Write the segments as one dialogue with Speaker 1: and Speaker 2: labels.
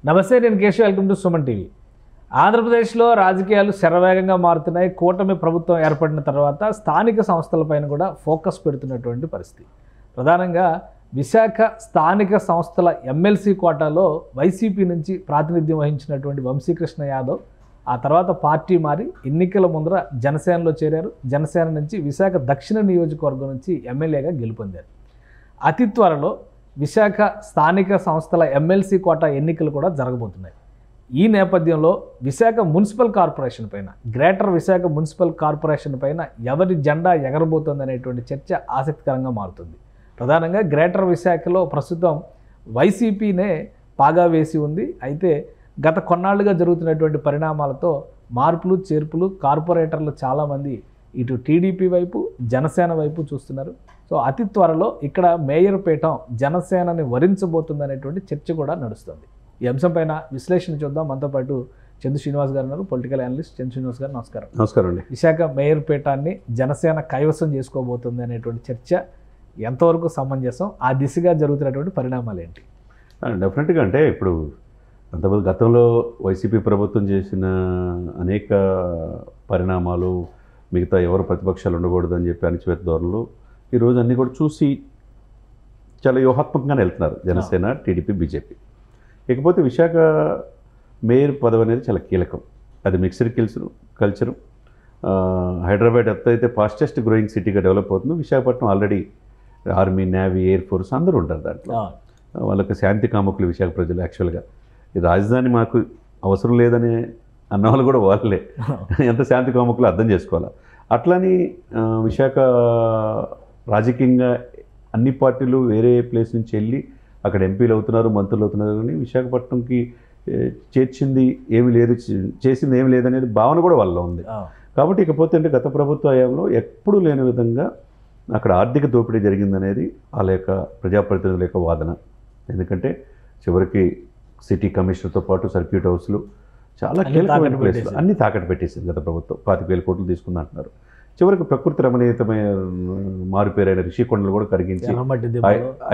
Speaker 1: నమస్తే, నేను Keshav. Welcome to Suman TV. ఆంధ్రప్రదేశ్లో రాజకీయాలు శరవేగంగా మారుతున్నాయి. కూటమి ప్రభుత్వం ఏర్పడిన తర్వాత స్థానిక సంస్థలపైన కూడా ఫోకస్ పెడుతున్నటువంటి పరిస్థితి. ప్రధానంగా విశాఖ స్థానిక సంస్థల ఎమ్మెల్సీ కోటాలో వైసీపీ నుంచి ప్రాతినిధ్యం వహించినటువంటి వంశీకృష్ణ యాదవ్ ఆ తర్వాత పార్టీ మారి ఎన్నికల ముందర జనసేనలో చేరారు. జనసేన నుంచి విశాఖ దక్షిణ నియోజకవర్గం నుంచి ఎమ్మెల్యేగా గెలుపొందారు. అతి త్వరలో విశాఖ స్థానిక సంస్థల ఎమ్మెల్సీ కోటా ఎన్నికలు కూడా జరగబోతున్నాయి. ఈ నేపథ్యంలో విశాఖ మున్సిపల్ కార్పొరేషన్ పైన, గ్రేటర్ విశాఖ మున్సిపల్ కార్పొరేషన్ పైన ఎవరి జెండా ఎగరబోతుంది అనేటువంటి చర్చ ఆసక్తికరంగా మారుతుంది. ప్రధానంగా గ్రేటర్ విశాఖలో ప్రస్తుతం వైసీపీనే పాగా వేసి ఉంది. అయితే గత కొన్నాళ్లుగా జరుగుతున్నటువంటి పరిణామాలతో మార్పులు చేర్పులు కార్పొరేటర్లు చాలామంది ఇటు టీడీపీ వైపు జనసేన వైపు చూస్తున్నారు. సో అతి త్వరలో ఇక్కడ మేయర్ పీఠం జనసేనని వరించబోతుందనేటువంటి చర్చ కూడా నడుస్తుంది. ఈ అంశం పైన విశ్లేషణ చూద్దాం. మనతో పాటు చందు శ్రీనివాస్ గారు ఉన్నారు, పొలిటికల్ అనలిస్ట్. చందు శ్రీనివాస్ గారు నమస్కారం.
Speaker 2: నమస్కారం అండి.
Speaker 1: విశాఖ మేయర్ పీఠాన్ని జనసేన కైవసం చేసుకోబోతుంది అనేటువంటి చర్చ ఎంతవరకు సమంజసం? ఆ దిశగా జరుగుతున్నటువంటి పరిణామాలు ఏంటి?
Speaker 2: డెఫినెట్గా అంటే ఇప్పుడు అంతమంది గతంలో వైసీపీ ప్రభుత్వం చేసిన అనేక పరిణామాలు, మిగతా ఎవరు ప్రతిపక్షాలు ఉండకూడదు అని చెప్పి అణచివేత ధోరణులు ఈరోజు అన్నీ కూడా చూసి చాలా వ్యూహాత్మకంగానే వెళ్తున్నారు జనసేన, టీడీపీ, బీజేపీ. ఇకపోతే విశాఖ మేయర్ పదవి అనేది చాలా కీలకం. అది మిక్స్డ్ కల్చరు. హైదరాబాద్ ఎత్తైతే ఫాస్టెస్ట్ గ్రోయింగ్ సిటీగా డెవలప్ అవుతుంది. Visakhapatnam already army, navy, air force అందరూ ఉంటారు దాంట్లో. వాళ్ళకి శాంతి కాముకులు విశాఖ ప్రజలు. యాక్చువల్గా ఈ రాజధాని మాకు అవసరం లేదని అన్నవాళ్ళు కూడా వాళ్ళే. ఎంత శాంతి కాముకులు అర్థం చేసుకోవాలి. అట్లని విశాఖ రాజకీయంగా అన్ని పార్టీలు వేరే ప్లేస్ నుంచి వెళ్ళి అక్కడ ఎంపీలు అవుతున్నారు, మంత్రులు అవుతున్నారు. కానీ విశాఖపట్నంకి చేర్చింది ఏమీ లేదు, చేసింది ఏమి లేదనేది భావన కూడా వాళ్ళలో ఉంది. కాబట్టి ఇకపోతే అంటే గత ప్రభుత్వ హయాంలో ఎప్పుడూ లేని విధంగా అక్కడ ఆర్థిక దోపిడీ జరిగిందనేది వాళ్ళ యొక్క ప్రజాప్రతినిధుల యొక్క వాదన. ఎందుకంటే చివరికి సిటీ కమిషనర్తో పాటు సర్క్యూట్ హౌస్లు చాలా కీలకమైన ప్లేస్లు అన్నీ తాకట్టు పెట్టేసింది గత ప్రభుత్వం. 25,000 కోట్లు తీసుకుంది అంటున్నారు. చివరికి ప్రకృతి రమణీయతమైన మారుపేరైన రిషికొండలు కూడా కరిగించి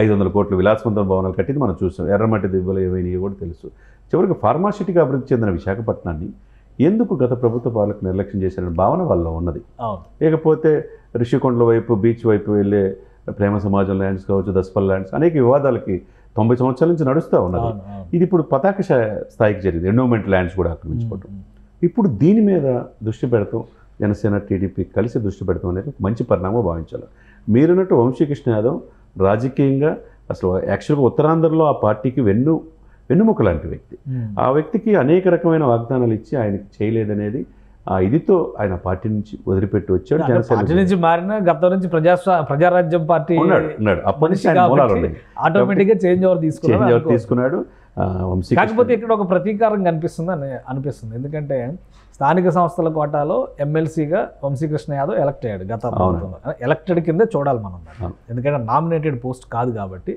Speaker 2: 500 కోట్లు విలాసవంతమైన భవనాలు కట్టింది మనం చూసాం. ఎర్రమట్టి దిబ్బలు ఏమైనా కూడా తెలుసు. చివరికి ఫార్మాసిటీగా అభివృద్ధి చెందిన విశాఖపట్నాన్ని ఎందుకు గత ప్రభుత్వ పాలక నిర్లక్ష్యం చేశారనే భావన వాళ్ళలో ఉన్నది. లేకపోతే రిషికొండల వైపు, బీచ్ వైపు వెళ్ళే ప్రేమ సమాజం ల్యాండ్స్ కావచ్చు, దస్పల్ ల్యాండ్స్ అనేక వివాదాలకి 90 సంవత్సరాల నుంచి నడుస్తూ ఉన్నది. ఇది ఇప్పుడు పతాక స్థాయికి జరిగింది. ఎండోమెంట్ ల్యాండ్స్ కూడా ఆక్రమించుకోవడం. ఇప్పుడు దీని మీద దృష్టి పెడతాం, జనసేన, టీడీపీ కలిసి దృష్టి పెడతాం అనేది మంచి పరిణామం భావించాలి. మీరున్నట్టు వంశీకృష్ణ యాదవ్ రాజకీయంగా అసలు యాక్చువల్గా ఉత్తరాంధ్రలో ఆ పార్టీకి వెన్నుముక లాంటి వ్యక్తి. ఆ వ్యక్తికి అనేక రకమైన వాగ్దానాలు ఇచ్చి ఆయనకి చేయలేదనేది ఆ ఇదితో ఆయన పార్టీ నుంచి వదిలిపెట్టి వచ్చాడు.
Speaker 1: జనసేన నుంచి మారిన గతం నుంచి ప్రజారాజ్యం పార్టీ
Speaker 2: ఉన్నాడు. అప్పటి నుంచి ఆయన మూలాలు ఉన్నాయి.
Speaker 1: ఆటోమేటిక్గా చేంజ్ ఓవర్
Speaker 2: తీసుకున్నాడు.
Speaker 1: కాకపోతే ఇక్కడ ఒక ప్రతీకారం అనిపిస్తుంది. ఎందుకంటే స్థానిక సంస్థల కోటాలో ఎమ్మెల్సీగా వంశీకృష్ణ యాదవ్ ఎలక్ట్ అయ్యాడు. గత ఎలక్టెడ్ కిందే చూడాలి మనం, ఎందుకంటే నామినేటెడ్ పోస్ట్ కాదు కాబట్టి.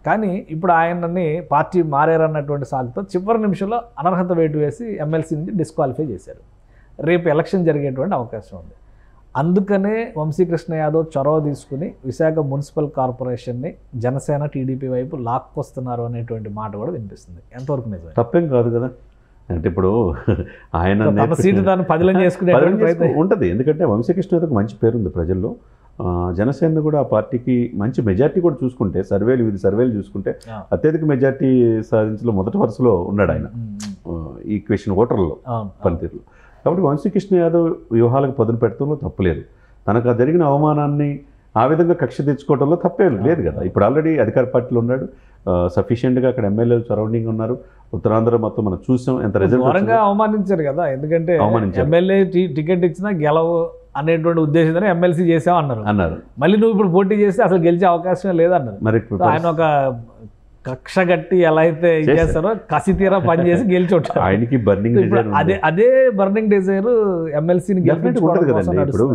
Speaker 1: కానీ ఇప్పుడు ఆయనని పార్టీ మారారన్నటువంటి సాగుతో చివరి నిమిషంలో అనర్హత వేటు వేసి ఎమ్మెల్సీ నుంచి డిస్క్వాలిఫై చేశారు. రేపు ఎలక్షన్ జరిగేటువంటి అవకాశం ఉంది. అందుకనే వంశీకృష్ణ యాదవ్ చొరవ తీసుకుని విశాఖ మున్సిపల్ కార్పొరేషన్ని జనసేన, టీడీపీ వైపు లాక్కొస్తున్నారు అనేటువంటి మాట కూడా వినిపిస్తుంది. ఎంతవరకు నిజం?
Speaker 2: తప్పేం కాదు కదా. అంటే ఇప్పుడు ఆయన
Speaker 1: సీటు దాన్ని పదిలం చేసుకునే
Speaker 2: ఉంటుంది. ఎందుకంటే వంశీకృష్ణ యాదవ్కి మంచి పేరుంది ప్రజల్లో. జనసేన కూడా ఆ పార్టీకి మంచి మెజార్టీ కూడా చూసుకుంటే, వివిధ సర్వేలు చూసుకుంటే అత్యధిక మెజార్టీ సాధించలో మొదటి వరుసలో ఉన్నాడు ఆయన ఈక్వేషన్ ఓటర్లలో పనితీరులో. కాబట్టి వంశీకృష్ణ యాదవ్ వ్యూహాలకు పదును పెట్టడంలో తప్పులేదు. తనకు జరిగిన అవమానాన్ని ఆ విధంగా కక్ష తెచ్చుకోవడంలో తప్పే లేదు కదా. ఇప్పుడు ఆల్రెడీ అధికార పార్టీలో ఉన్నాడు. సఫిషియెంట్గా అక్కడ ఎమ్మెల్యేలు సరౌండింగ్ ఉన్నారు. ఉత్తరాంధ్ర మొత్తం మనం చూసాం ఎంత రిజల్ట్
Speaker 1: అవమానించారు కదా. ఎందుకంటే ఎమ్మెల్యే టికెట్ ఇచ్చినా గెలవు అనేటువంటి ఉద్దేశంతో ఎమ్మెల్సీ చేసామన్నారు. మళ్ళీ నువ్వు ఇప్పుడు పోటీ చేస్తే అసలు గెలిచే అవకాశం లేదన్నారు. మరి ఆయన ఒక కక్ష గట్టి ఎలా అయితే చేస్తారో కసి తీరా పనిచేసి గెలిచి ఉంటారు.
Speaker 2: ఆయనకి బర్నింగ్
Speaker 1: అదే బర్నింగ్ డిజైర్ ఎమ్మెల్సీని
Speaker 2: ఉంటుంది కదండి. ఇప్పుడు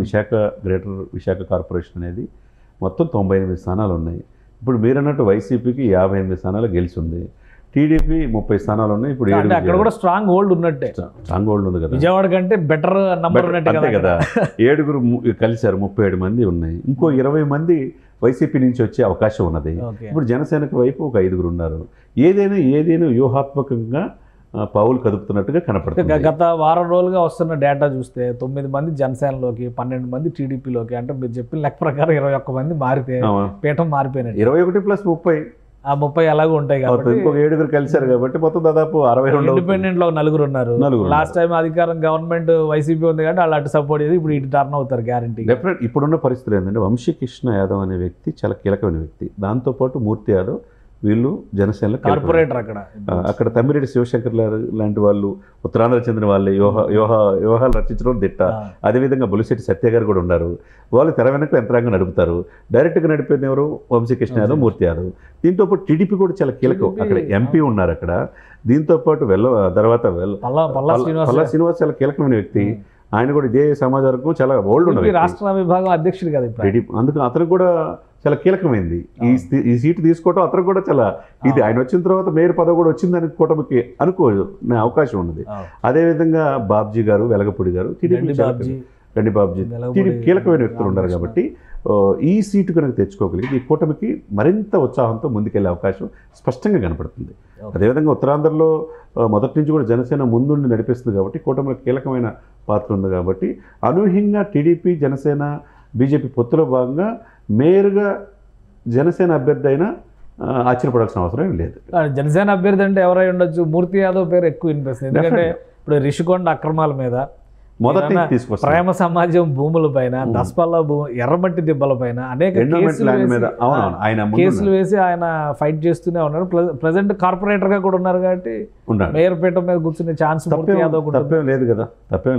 Speaker 2: గ్రేటర్ విశాఖ కార్పొరేషన్ అనేది మొత్తం 98 స్థానాలు ఉన్నాయి. ఇప్పుడు మీరన్నట్టు వైసీపీకి 58 స్థానాలు గెలిచి ఉంది. టీడీపీ 30 స్థానాలు ఉన్నాయి. ఇప్పుడు
Speaker 1: అక్కడ కూడా స్ట్రాంగ్ హోల్డ్ ఉన్నట్టే.
Speaker 2: స్ట్రాంగ్ హోల్డ్ ఉంది కదా.
Speaker 1: విజయవాడ కంటే బెటర్ నంబర్
Speaker 2: ఉన్నట్టే కదా. 7 కలిశారు, 37 మంది ఉన్నాయి. ఇంకో 20 మంది వైసీపీ నుంచి వచ్చే అవకాశం ఉన్నది.
Speaker 1: ఓకే.
Speaker 2: ఇప్పుడు జనసేనకు వైపు ఒక 5 ఉన్నారు. ఏదైనా వ్యూహాత్మకంగా పావులు కదుపుతున్నట్టుగా కనపడుతుంది.
Speaker 1: గత వారం రోజులుగా వస్తున్న డేటా చూస్తే 9 మంది జనసేనలోకి, 12 మంది టీడీపీలోకి, అంటే మీరు చెప్పిన లెక్క ప్రకారం 21 మంది మారితే పీఠం మారిపోయినట్టు.
Speaker 2: 21 + 30
Speaker 1: ఆ 30 ఎలాగో ఉంటాయి కాబట్టి
Speaker 2: ఇంకొక 7 కలిశారు కాబట్టి మొత్తం దాదాపు 62.
Speaker 1: ఇండిపెండెంట్ లో 4 ఉన్నారు. లాస్ట్ టైం అధికారం గవర్నమెంట్ వైసీపీ ఉంది కాబట్టి వాళ్ళు అటు సపోర్ట్ చేసి ఇప్పుడు ఇటు టర్న్ అవుతారు గ్యారంటీ.
Speaker 2: డెఫినెట్. ఇప్పుడున్న పరిస్థితులు ఏంటంటే వంశీకృష్ణ యాదవ్ అనే వ్యక్తి చాలా కీలకమైన వ్యక్తి. దాంతోపాటు మూర్తి యాదవ్ వీళ్ళు జనసేనలో
Speaker 1: కార్పొరేటర్.
Speaker 2: అక్కడ తమ్మిరెడ్డి శివశంకర్ లాంటి వాళ్ళు ఉత్తరాంధ్ర చెందిన వాళ్ళే వ్యూహాలు రచించడం దిట్ట. అదేవిధంగా బొలిశెట్టి సత్య గారు కూడా ఉన్నారు. వాళ్ళు తెర వెనక యంత్రాంగం నడుపుతారు. డైరెక్ట్గా నడిపేది ఎవరు? వంశీకృష్ణ యాదవ్, మూర్తి యాదవ్. దీంతో పాటు టీడీపీ కూడా చాలా కీలకం. అక్కడ ఎంపీ ఉన్నారు అక్కడ. దీంతో పాటు తర్వాత పల్లా శ్రీనివాస్ చాలా కీలకమైన వ్యక్తి. ఆయన కూడా ఇదే సమాజాలకు చాలా ఓల్డ్ ఉన్న
Speaker 1: రాష్ట్ర విభాగం అధ్యక్షుడు కదా
Speaker 2: టీడీపీ. అందుకు అతను కూడా చాలా కీలకమైంది. ఈ సీటు తీసుకోవటం అతను కూడా చాలా ఇది. ఆయన వచ్చిన తర్వాత మేయర్ పదవి కూడా వచ్చిందని కూటమికి అనుకునే అవకాశం ఉన్నది. అదేవిధంగా బాబ్జీ గారు, వెలగపూడి గారు, గండి బాబ్జీ టీడీపీ కీలకమైన వ్యక్తులు ఉన్నారు కాబట్టి ఈ సీటు కనుక తెచ్చుకోగలిగి ఈ కూటమికి మరింత ఉత్సాహంతో ముందుకెళ్లే అవకాశం స్పష్టంగా కనపడుతుంది. అదేవిధంగా ఉత్తరాంధ్రలో మొదటి నుంచి కూడా జనసేన ముందుండి నడిపిస్తుంది కాబట్టి కూటమిలో కీలకమైన పాత్ర ఉంది కాబట్టి అనూహ్యంగా టీడీపీ, జనసేన, బీజేపీ పొత్తులో భాగంగా మేయర్గా జనసేన అభ్యర్థి అయినా ఆశ్చర్యపడాల్సిన అవసరం లేదు.
Speaker 1: జనసేన అభ్యర్థి అంటే ఎవరై ఉండొచ్చు? మూర్తి యాదవ్ పేరు ఎక్కువ వినిపిస్తుంది. ఎందుకంటే ఇప్పుడు రిషికొండ అక్రమాల మీద,
Speaker 2: మొదటి తీసుకొస్తారు
Speaker 1: ప్రేమ సమాజం భూముల పైన, దసపల్ల ఎర్రమట్టి దిబ్బల పైన అనేక కేసులు వేసి ఆయన ఫైట్ చేస్తూనే ఉన్నారు. ప్రెసెంట్ కార్పొరేటర్ గా కూడా ఉన్నారు కాబట్టి మేయర్ పీఠం మీద కూర్చునే ఛాన్స్
Speaker 2: తప్పేం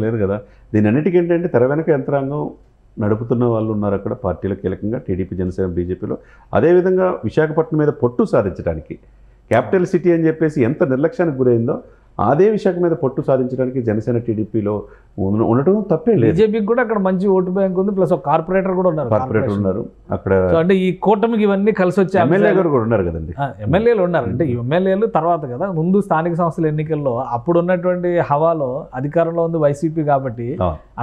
Speaker 2: లేదు కదా. దీని అన్నిటికీ ఏంటంటే తెర వెనక యంత్రాంగం నడుపుతున్న వాళ్ళు ఉన్నారు అక్కడ పార్టీలో కీలకంగా టీడీపీ, జనసేన, బీజేపీలో. అదేవిధంగా విశాఖపట్నం మీద పట్టు సాధించడానికి క్యాపిటల్ సిటీ అని చెప్పేసి ఎంత నిర్లక్ష్యానికి గురైందో అదే విశాఖ మీద పట్టు సాధించడానికి జనసేన టీడీపీలో ఉండటం తప్పే లేదు.
Speaker 1: బీజేపీకి కూడా అక్కడ మంచి ఓటు బ్యాంక్ ఉంది, ప్లస్ ఒక కార్పొరేటర్ కూడా ఉన్నారు అక్కడ. అంటే ఈ కూటమికి ఇవన్నీ కలిసి వచ్చే
Speaker 2: ఎమ్మెల్యే గారు కూడా ఉన్నారు కదండి.
Speaker 1: ఎమ్మెల్యేలు ఉన్నారు. అంటే ఎమ్మెల్యేలు తర్వాత కదా, ముందు స్థానిక సంస్థల ఎన్నికల్లో అప్పుడు ఉన్నటువంటి హవాలో అధికారంలో ఉంది వైసీపీ కాబట్టి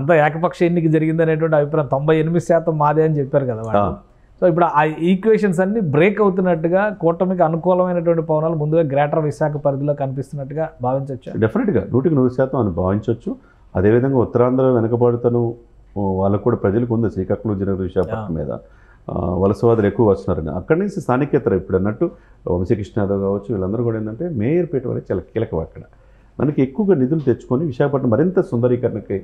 Speaker 1: అంత ఏకపక్ష ఎన్నిక జరిగింది అనేటువంటి అభిప్రాయం 98% మాదే అని చెప్పారు కదా వాళ్ళు. సో ఇప్పుడు ఆ ఈక్వేషన్స్ అన్ని బ్రేక్ అవుతున్నట్టుగా కూటమికి అనుకూలమైనటువంటి పవనాలు ముందుగా గ్రేటర్ విశాఖ పరిధిలో కనిపిస్తున్నట్టుగా భావించవచ్చు.
Speaker 2: డెఫినెట్గా 100% అని భావించవచ్చు. అదేవిధంగా ఉత్తరాంధ్ర వెనకబడుతను వాళ్ళకు కూడా ప్రజలకు ఉంది. శ్రీకాకుళం జిల్లా, విశాఖపట్నం మీద వలసవాదులు ఎక్కువ వస్తున్నారని అక్కడి నుంచి స్థానికేతర ఇప్పుడు అన్నట్టు వంశీకృష్ణ యాదవ్ కావచ్చు, వీళ్ళందరూ కూడా ఏంటంటే మేయర్ పీఠ వరకు చాలా కీలకం. అక్కడ మనకి ఎక్కువగా నిధులు తెచ్చుకొని విశాఖపట్నం మరింత సుందరీకరణకి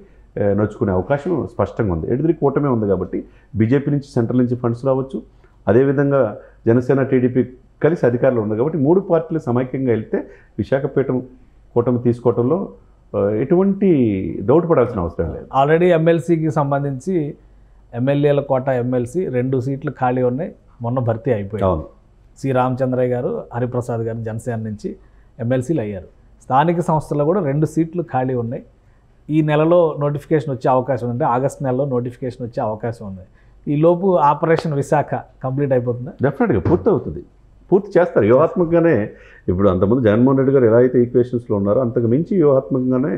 Speaker 2: నడుచుకునే అవకాశం స్పష్టంగా ఉంది. ఎదురు కూటమే ఉంది కాబట్టి బీజేపీ నుంచి, సెంట్రల్ నుంచి ఫండ్స్ రావచ్చు. అదేవిధంగా జనసేన, టీడీపీ కలిసి అధికారులు ఉంది కాబట్టి 3 పార్టీలు సమైక్యంగా వెళ్తే విశాఖపట్నం కూటమి తీసుకోవడంలో ఎటువంటి డౌట్ పడాల్సిన అవసరం లేదు.
Speaker 1: ఆల్రెడీ ఎమ్మెల్సీకి సంబంధించి ఎమ్మెల్యేల కోట ఎమ్మెల్సీ 2 సీట్లు ఖాళీ ఉన్నాయి, మొన్న భర్తీ అయిపోయాయి. సి రామచంద్రయ్య గారు, హరిప్రసాద్ గారు జనసేన నుంచి ఎమ్మెల్సీలు అయ్యారు. స్థానిక సంస్థల్లో కూడా 2 సీట్లు ఖాళీ ఉన్నాయి. ఈ నెలలో నోటిఫికేషన్ వచ్చే అవకాశం ఉంది, ఆగస్టు నెలలో నోటిఫికేషన్ వచ్చే అవకాశం ఉంది. ఈ లోపు ఆపరేషన్ విశాఖ కంప్లీట్ అయిపోతుందా?
Speaker 2: డెఫినెట్గా పూర్తి అవుతుంది, పూర్తి చేస్తారు వ్యూహాత్మకంగానే. ఇప్పుడు అంతకుముందు జగన్మోహన్ రెడ్డి గారు ఎలా అయితే ఈక్వేషన్స్లో ఉన్నారో అంతకు మించి వ్యూహాత్మకంగానే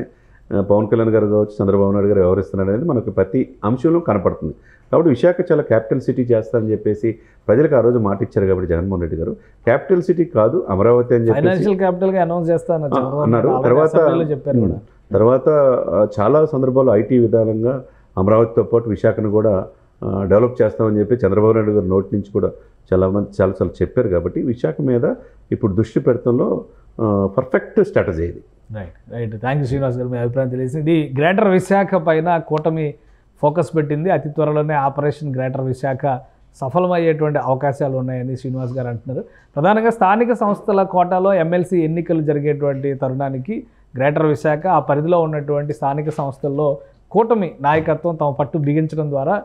Speaker 2: పవన్ కళ్యాణ్ గారు కావచ్చు, చంద్రబాబు నాయుడు గారు వ్యవహరిస్తున్నారు అనేది మనకు ప్రతి అంశంలో కనపడుతుంది. కాబట్టి విశాఖ చాలా క్యాపిటల్ సిటీ చేస్తారని చెప్పేసి ప్రజలకు ఆ రోజు మాట ఇచ్చారు కాబట్టి జగన్మోహన్ రెడ్డి గారు క్యాపిటల్ సిటీ కాదు అమరావతి అని చెప్పి
Speaker 1: ఫైనాన్షియల్ క్యాపిటల్ గా అనౌన్స్ చేస్తారన్నారు.
Speaker 2: తర్వాత చాలా సందర్భాల్లో ఐటీ విధానంగా అమరావతితో పాటు విశాఖను కూడా డెవలప్ చేస్తామని చెప్పి చంద్రబాబు నాయుడు గారు నోటి నుంచి కూడా చాలాసార్లు చెప్పారు. కాబట్టి విశాఖ మీద ఇప్పుడు దృష్టి పెడతంలో పర్ఫెక్ట్ స్ట్రాటజీ ఇది.
Speaker 1: రైట్. థ్యాంక్ యూ శ్రీనివాస్ గారు, మీ అభిప్రాయం తెలిసింది. గ్రేటర్ విశాఖ పైన కూటమి ఫోకస్ పెట్టింది. అతి త్వరలోనే ఆపరేషన్ గ్రేటర్ విశాఖ సఫలమయ్యేటువంటి అవకాశాలు ఉన్నాయని శ్రీనివాస్ గారు అంటున్నారు. ప్రధానంగా స్థానిక సంస్థల కోటాలో ఎమ్మెల్సీ ఎన్నికలు జరిగేటువంటి తరుణానికి గ్రేటర్ విశాఖ ఆ పరిధిలో ఉన్నటువంటి స్థానిక సంస్థల్లో కూటమి నాయకత్వం తమ పట్టు బిగించడం ద్వారా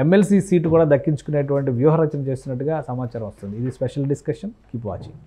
Speaker 1: ఎమ్మెల్సీ సీటు కూడా దక్కించుకునేటువంటి వ్యూహరచన చేస్తున్నట్టుగా సమాచారం వస్తుంది. ఇది స్పెషల్ డిస్కషన్. Keep watching.